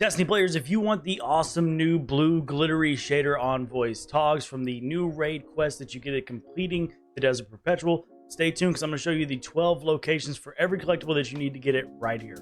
Destiny players, if you want the awesome new blue glittery shader on voice togs from the new raid quest that you get at completing the Desert Perpetual, stay tuned because I'm going to show you the 12 locations for every collectible that you need to get it right here.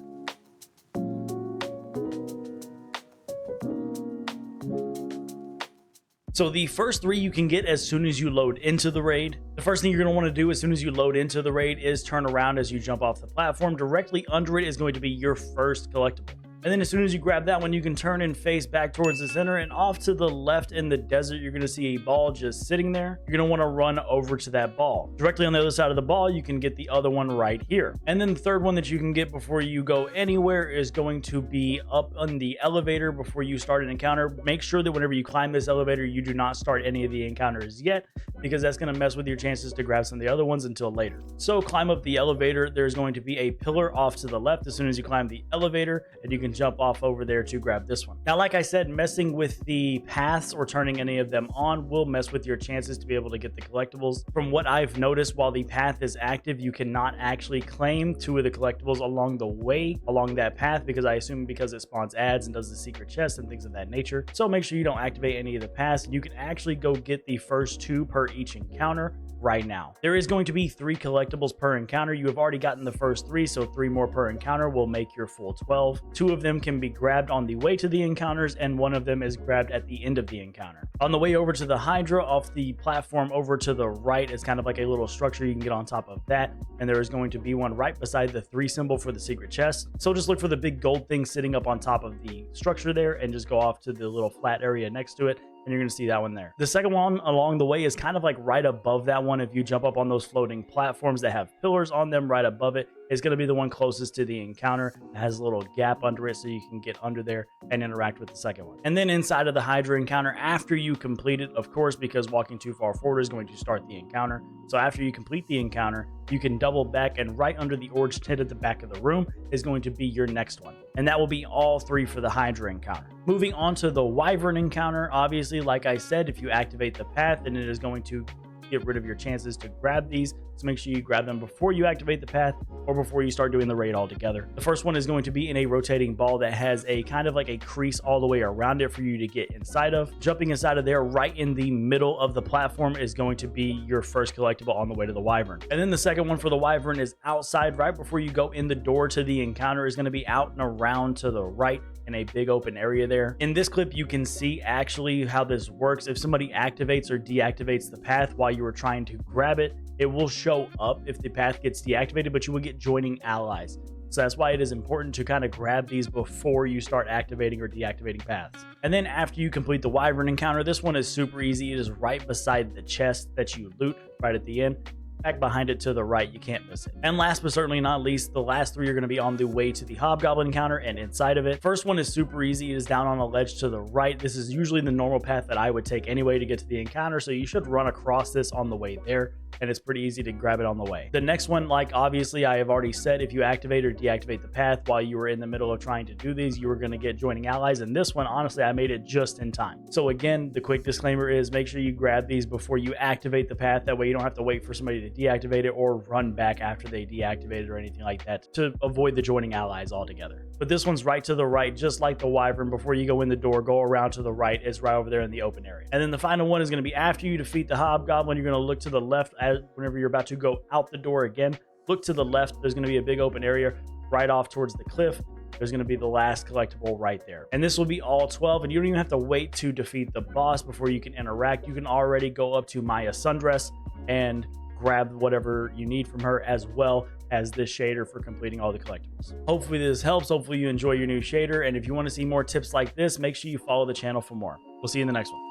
So the first three you can get as soon as you load into the raid. The first thing you're going to want to do as soon as you load into the raid is turn around as you jump off the platform. Directly under it is going to be your first collectible. And then as soon as you grab that one, you can turn and face back towards the center, and off to the left in the desert, you're going to see a ball just sitting there. You're going to want to run over to that ball. Directly on the other side of the ball, you can get the other one right here. And then the third one that you can get before you go anywhere is going to be up on the elevator before you start an encounter. Make sure that whenever you climb this elevator, you do not start any of the encounters yet, because that's going to mess with your chances to grab some of the other ones until later. So climb up the elevator. There's going to be a pillar off to the left as soon as you climb the elevator, and you can jump off over there to grab this one. Now, like I said, messing with the paths or turning any of them on will mess with your chances to be able to get the collectibles. From what I've noticed, while the path is active, you cannot actually claim two of the collectibles along the way along that path, because I assume because it spawns ads and does the secret chests and things of that nature. So make sure you don't activate any of the paths. You can actually go get the first two per each encounter right now. There is going to be 3 collectibles per encounter. You have already gotten the first 3, so 3 more per encounter will make your full 12. 2 of them can be grabbed on the way to the encounters, and 1 of them is grabbed at the end of the encounter. On the way over to the Hydra, off the platform over to the right is kind of like a little structure. You can get on top of that, and there is going to be one right beside the 3 symbol for the secret chest. So just look for the big gold thing sitting up on top of the structure there, and just go off to the little flat area next to it, and you're going to see that one there. The second one along the way is kind of like right above that one. If you jump up on those floating platforms that have pillars on them right above it, it's going to be the one closest to the encounter. It has a little gap under it so you can get under there and interact with the second one. And then inside of the Hydra encounter, after you complete it, of course, because walking too far forward is going to start the encounter. So after you complete the encounter, you can double back, and right under the orange tent at the back of the room is going to be your next one. And that will be all 3 for the Hydra encounter. Moving on to the Wyvern encounter, obviously, like I said, if you activate the path, then it is going to get rid of your chances to grab these. So make sure you grab them before you activate the path or before you start doing the raid altogether. The first one is going to be in a rotating ball that has a kind of like a crease all the way around it for you to get inside of. Jumping inside of there right in the middle of the platform is going to be your first collectible on the way to the Wyvern. And then the second one for the Wyvern is outside right before you go in the door to the encounter. Is going to be out and around to the right in a big open area there. In this clip, you can see actually how this works. If somebody activates or deactivates the path while you were trying to grab it, it will show up if the path gets deactivated, but you will get joining allies. So that's why it is important to kind of grab these before you start activating or deactivating paths. And then after you complete the Wyvern encounter, this one is super easy. It is right beside the chest that you loot right at the end. Back behind it to the right, you can't miss it. And last but certainly not least, the last 3 are going to be on the way to the Hobgoblin encounter and inside of it. First one is super easy. It is down on a ledge to the right. This is usually the normal path that I would take anyway to get to the encounter, so you should run across this on the way there, and it's pretty easy to grab it on the way. The next one, like obviously I have already said, if you activate or deactivate the path while you were in the middle of trying to do these, you were going to get joining allies, and this one, honestly, I made it just in time. So again, the quick disclaimer is make sure you grab these before you activate the path. That way you don't have to wait for somebody to deactivate it or run back after they deactivate it or anything like that to avoid the joining allies altogether. But this one's right to the right, just like the Wyvern. Before you go in the door, go around to the right. It's right over there in the open area. And then the final one is going to be after you defeat the Hobgoblin. You're going to look to the left whenever you're about to go out the door again. Look to the left. There's going to be a big open area right off towards the cliff. There's going to be the last collectible right there. And this will be all 12, and you don't even have to wait to defeat the boss before you can interact. You can already go up to Maya Sundress and grab whatever you need from her, as well as this shader for completing all the collectibles. Hopefully this helps. Hopefully you enjoy your new shader, and if you want to see more tips like this, make sure you follow the channel for more. We'll see you in the next one.